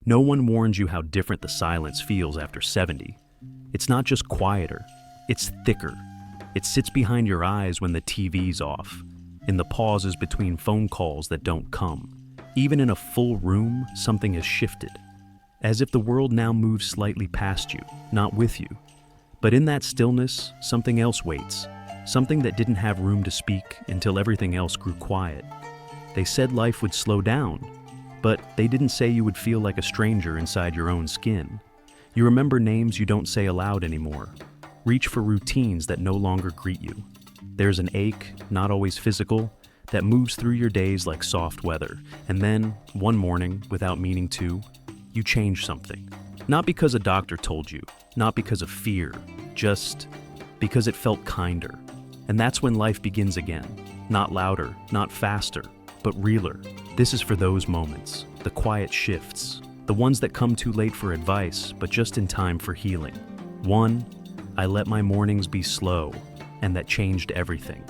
No one warns you how different the silence feels after 70. It's not just quieter, it's thicker. It sits behind your eyes when the TV's off, in the pauses between phone calls that don't come. Even in a full room, something has shifted. As if the world now moves slightly past you, not with you. But in that stillness, something else waits. Something that didn't have room to speak until everything else grew quiet. They said life would slow down, but they didn't say you would feel like a stranger inside your own skin. You remember names you don't say aloud anymore. Reach for routines that no longer greet you. There's an ache, not always physical, that moves through your days like soft weather. And then, one morning, without meaning to, you change something. Not because a doctor told you, not because of fear, just because it felt kinder. And that's when life begins again. Not louder, not faster, but realer. This is for those moments, the quiet shifts, the ones that come too late for advice, but just in time for healing. One, I let my mornings be slow, and that changed everything.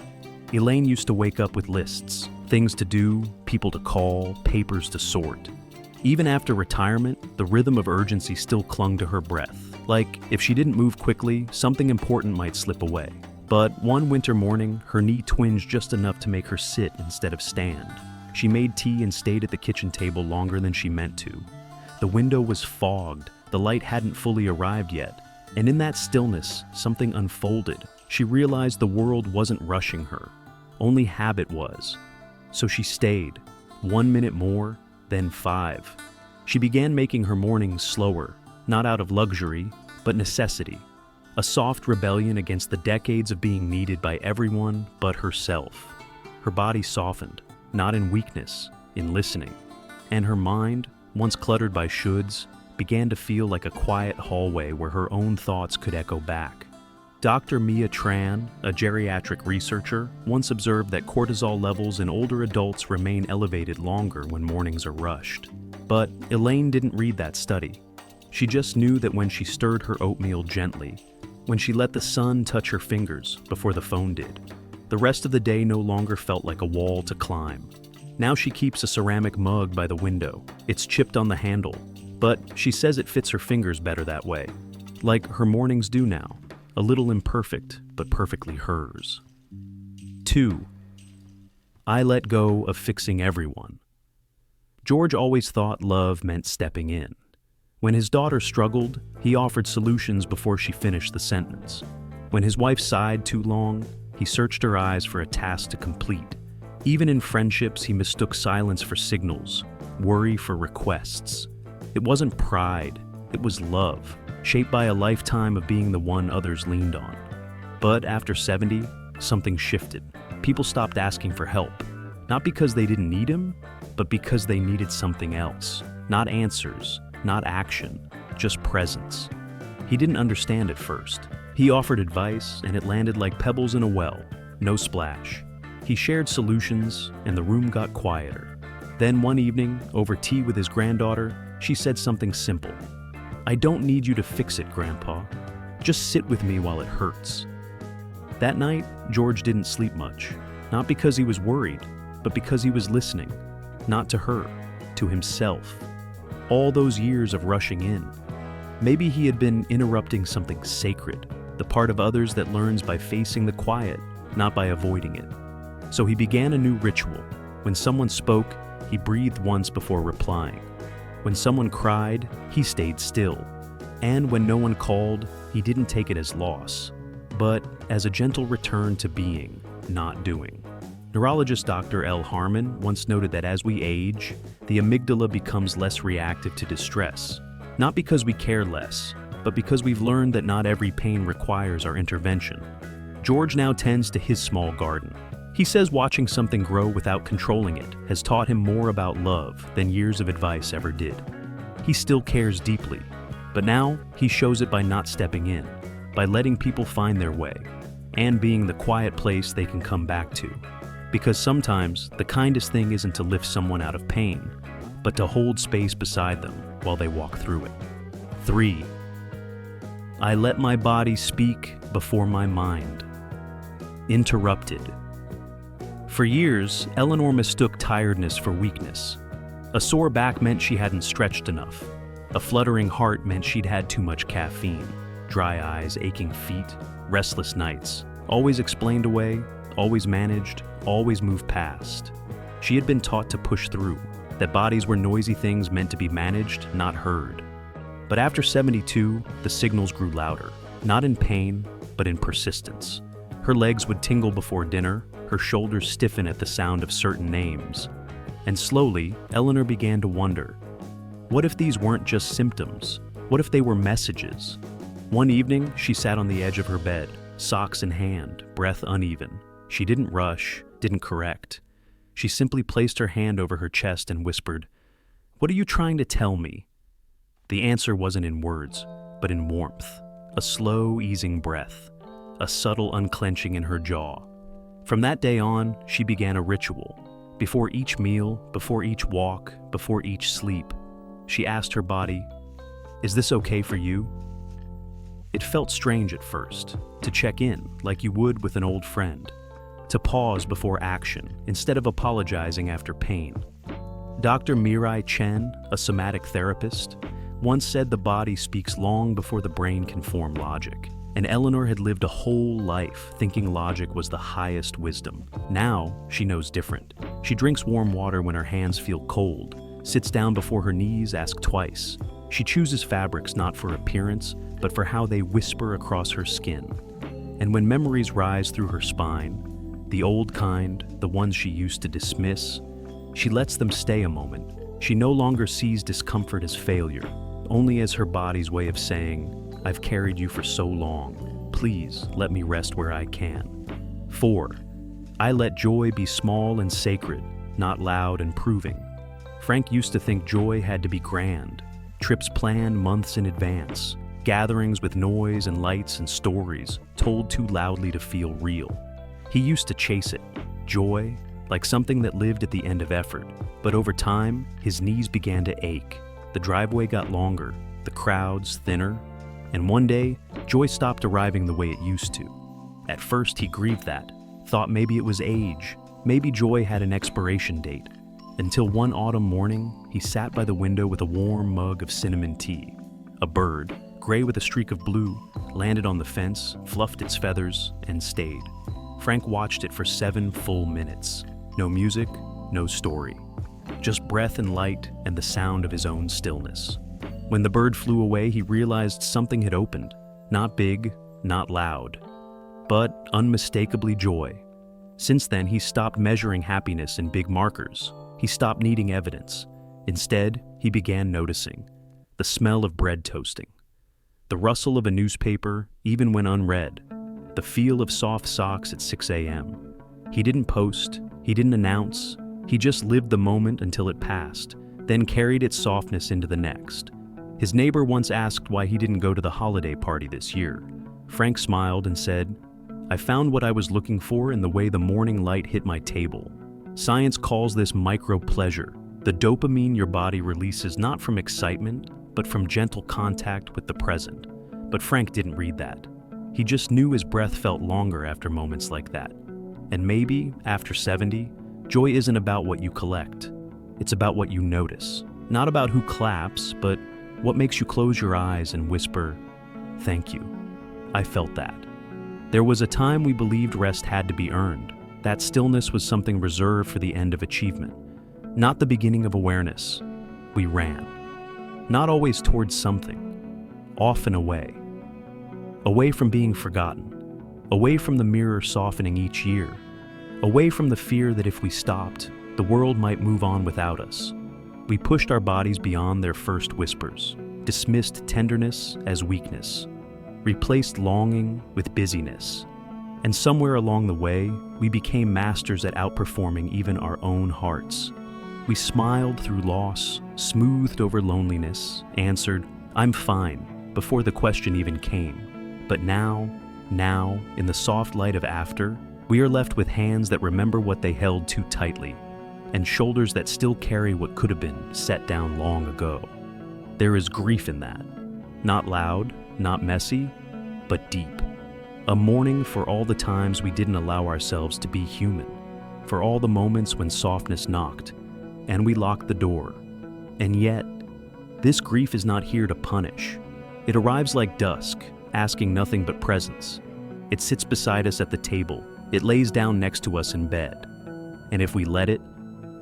Elaine used to wake up with lists, things to do, people to call, papers to sort. Even after retirement, the rhythm of urgency still clung to her breath. Like, if she didn't move quickly, something important might slip away. But one winter morning, her knee twinged just enough to make her sit instead of stand. She made tea and stayed at the kitchen table longer than she meant to. The window was fogged, the light hadn't fully arrived yet. And in that stillness, something unfolded. She realized the world wasn't rushing her. Only habit was. So she stayed. 1 minute more, then 5. She began making her mornings slower, not out of luxury, but necessity. A soft rebellion against the decades of being needed by everyone but herself. Her body softened, not in weakness, in listening. And her mind, once cluttered by shoulds, began to feel like a quiet hallway where her own thoughts could echo back. Dr. Mia Tran, a geriatric researcher, once observed that cortisol levels in older adults remain elevated longer when mornings are rushed. But Elaine didn't read that study. She just knew that when she stirred her oatmeal gently, when she let the sun touch her fingers before the phone did, the rest of the day no longer felt like a wall to climb. Now she keeps a ceramic mug by the window. It's chipped on the handle, but she says it fits her fingers better that way. Like her mornings do now. A little imperfect, but perfectly hers. 2. I let go of fixing everyone. George always thought love meant stepping in. When his daughter struggled, he offered solutions before she finished the sentence. When his wife sighed too long, he searched her eyes for a task to complete. Even in friendships, he mistook silence for signals, worry for requests. It wasn't pride, it was love, shaped by a lifetime of being the one others leaned on. But after 70, something shifted. People stopped asking for help, not because they didn't need him, but because they needed something else. Not answers, not action, just presence. He didn't understand at first. He offered advice, and it landed like pebbles in a well, no splash. He shared solutions, and the room got quieter. Then one evening, over tea with his granddaughter, she said something simple. I don't need you to fix it, Grandpa. Just sit with me while it hurts. That night, George didn't sleep much. Not because he was worried, but because he was listening. Not to her, to himself. All those years of rushing in. Maybe he had been interrupting something sacred, the part of others that learns by facing the quiet, not by avoiding it. So he began a new ritual. When someone spoke, he breathed once before replying. When someone cried, he stayed still. And when no one called, he didn't take it as loss, but as a gentle return to being, not doing. Neurologist Dr. L. Harmon once noted that as we age, the amygdala becomes less reactive to distress. Not because we care less, but because we've learned that not every pain requires our intervention. George now tends to his small garden. He says watching something grow without controlling it has taught him more about love than years of advice ever did. He still cares deeply, but now he shows it by not stepping in, by letting people find their way, and being the quiet place they can come back to. Because sometimes the kindest thing isn't to lift someone out of pain, but to hold space beside them while they walk through it. 3. I let my body speak before my mind. Interrupted. For years, Eleanor mistook tiredness for weakness. A sore back meant she hadn't stretched enough. A fluttering heart meant she'd had too much caffeine. Dry eyes, aching feet, restless nights. Always explained away, always managed, always moved past. She had been taught to push through, that bodies were noisy things meant to be managed, not heard. But after 72, the signals grew louder, not in pain, but in persistence. Her legs would tingle before dinner, her shoulders stiffen at the sound of certain names. And slowly, Eleanor began to wonder, what if these weren't just symptoms? What if they were messages? One evening, she sat on the edge of her bed, socks in hand, breath uneven. She didn't rush, didn't correct. She simply placed her hand over her chest and whispered, "What are you trying to tell me?" The answer wasn't in words, but in warmth, a slow, easing breath, a subtle unclenching in her jaw. From that day on, she began a ritual. Before each meal, before each walk, before each sleep, she asked her body, "Is this okay for you?" It felt strange at first, to check in like you would with an old friend, to pause before action instead of apologizing after pain. Dr. Mirai Chen, a somatic therapist, once said the body speaks long before the brain can form logic, and Eleanor had lived a whole life thinking logic was the highest wisdom. Now, she knows different. She drinks warm water when her hands feel cold, sits down before her knees, asks twice. She chooses fabrics not for appearance, but for how they whisper across her skin. And when memories rise through her spine, the old kind, the ones she used to dismiss, she lets them stay a moment. She no longer sees discomfort as failure, only as her body's way of saying, "I've carried you for so long. Please let me rest where I can." 4. I let joy be small and sacred, not loud and proving. Frank used to think joy had to be grand, trips planned months in advance, gatherings with noise and lights and stories told too loudly to feel real. He used to chase it, joy, like something that lived at the end of effort. But over time, his knees began to ache. The driveway got longer, the crowds thinner, and one day, joy stopped arriving the way it used to. At first, he grieved that, thought maybe it was age, maybe joy had an expiration date. Until one autumn morning, he sat by the window with a warm mug of cinnamon tea. A bird, gray with a streak of blue, landed on the fence, fluffed its feathers, and stayed. Frank watched it for 7 full minutes. No music, no story. Just breath and light and the sound of his own stillness. When the bird flew away, he realized something had opened. Not big, not loud, but unmistakably joy. Since then, he stopped measuring happiness in big markers. He stopped needing evidence. Instead, he began noticing the smell of bread toasting, the rustle of a newspaper, even when unread, the feel of soft socks at 6 a.m. He didn't post, he didn't announce, he just lived the moment until it passed, then carried its softness into the next. His neighbor once asked why he didn't go to the holiday party this year. Frank smiled and said, "I found what I was looking for in the way the morning light hit my table." Science calls this micro-pleasure, the dopamine your body releases not from excitement, but from gentle contact with the present. But Frank didn't read that. He just knew his breath felt longer after moments like that. And maybe, after 70, joy isn't about what you collect. It's about what you notice. Not about who claps, but what makes you close your eyes and whisper, "Thank you. I felt that." There was a time we believed rest had to be earned. That stillness was something reserved for the end of achievement, not the beginning of awareness. We ran. Not always towards something, often away. Away from being forgotten. Away from the mirror softening each year. Away from the fear that if we stopped, the world might move on without us. We pushed our bodies beyond their first whispers, dismissed tenderness as weakness, replaced longing with busyness. And somewhere along the way, we became masters at outperforming even our own hearts. We smiled through loss, smoothed over loneliness, answered, "I'm fine," before the question even came. But now, in the soft light of after, we are left with hands that remember what they held too tightly, and shoulders that still carry what could have been set down long ago. There is grief in that. Not loud, not messy, but deep. A mourning for all the times we didn't allow ourselves to be human, for all the moments when softness knocked, and we locked the door. And yet, This grief is not here to punish. It arrives like dusk, asking nothing but presence. It sits beside us at the table. It lays down next to us in bed. And if we let it,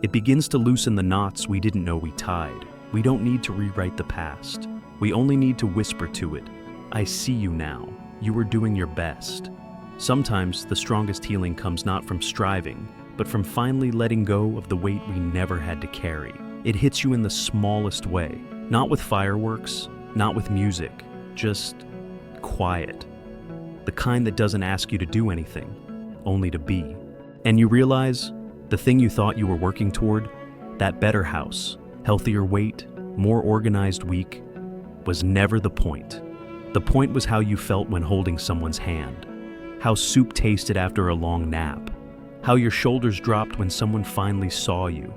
it begins to loosen the knots we didn't know we tied. We don't need to rewrite the past. We only need to whisper to it, "I see you now. You were doing your best." Sometimes the strongest healing comes not from striving, but from finally letting go of the weight we never had to carry. It hits you in the smallest way, not with fireworks, not with music, just quiet. The kind that doesn't ask you to do anything, only to be. And you realize the thing you thought you were working toward, that better house, healthier weight, more organized week, was never the point. The point was how you felt when holding someone's hand, how soup tasted after a long nap, how your shoulders dropped when someone finally saw you.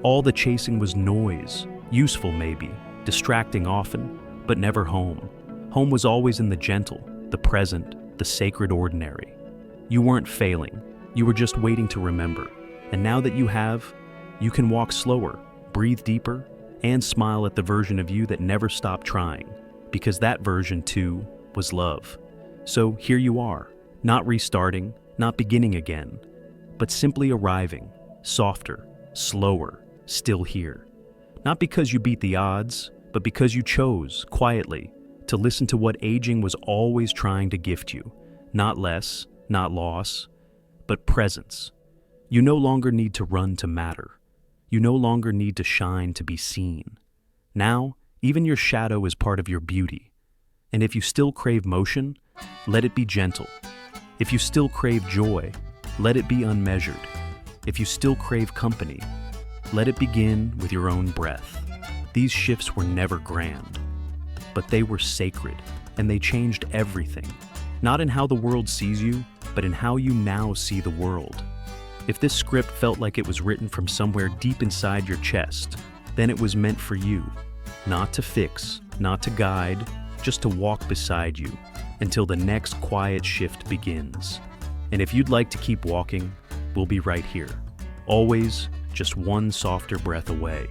All the chasing was noise, useful maybe, distracting often, but never home. Home was always in the gentle, the present, the sacred ordinary. You weren't failing, you were just waiting to remember. And now that you have, you can walk slower, breathe deeper, and smile at the version of you that never stopped trying, because that version too was love. So here you are, not restarting, not beginning again, but simply arriving, softer, slower, still here. Not because you beat the odds, but because you chose, quietly, to listen to what aging was always trying to gift you. Not less, not loss, but presence. You no longer need to run to matter. You no longer need to shine to be seen. Now, even your shadow is part of your beauty. And if you still crave motion, let it be gentle. If you still crave joy, let it be unmeasured. If you still crave company, let it begin with your own breath. These shifts were never grand, but they were sacred, and they changed everything. Not in how the world sees you, but in how you now see the world. If this script felt like it was written from somewhere deep inside your chest, then it was meant for you. Not to fix, not to guide, just to walk beside you until the next quiet shift begins. And if you'd like to keep walking, we'll be right here. Always just one softer breath away.